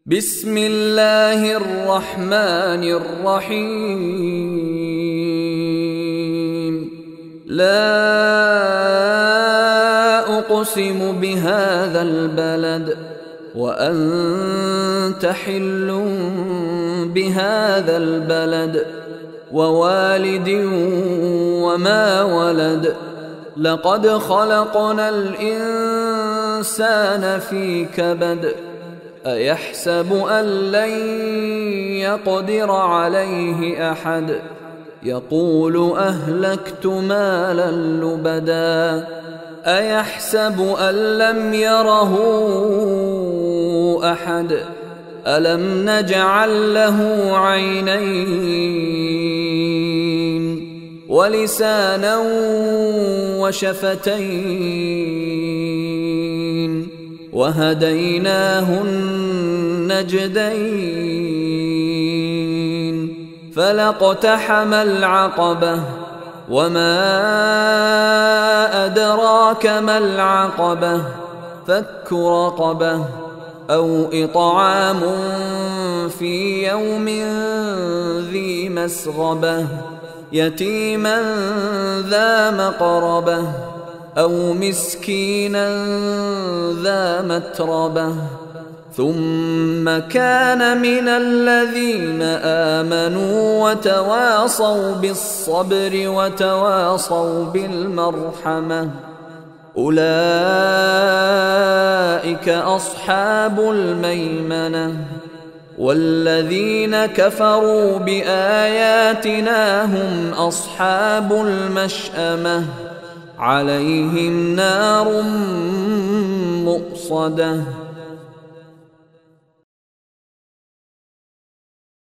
بسم الله الرحمن الرحيم. لا أقسم بهذا البلد وأنت حل بهذا البلد ووالد وما ولد. لقد خلقنا الإنسان في كبد. أيحسب أن لن يقدر عليه أحد. يقول أهلكت مالا لبدا. أيحسب أن لم يره أحد. ألم نجعل له عينين ولسانا وشفتين وهديناه النجدين. فلاقتحم العقبة وما أدراك ما العقبة. فك رقبة أو إطعام في يوم ذي مسغبة يتيما ذا مقربة أو مسكينا ذا متربة. ثم كان من الذين آمنوا وتواصوا بالصبر وتواصوا بالمرحمة. أولئك أصحاب الميمنة. والذين كفروا بآياتنا هم أصحاب المشأمة. عليهم نار مؤصدة.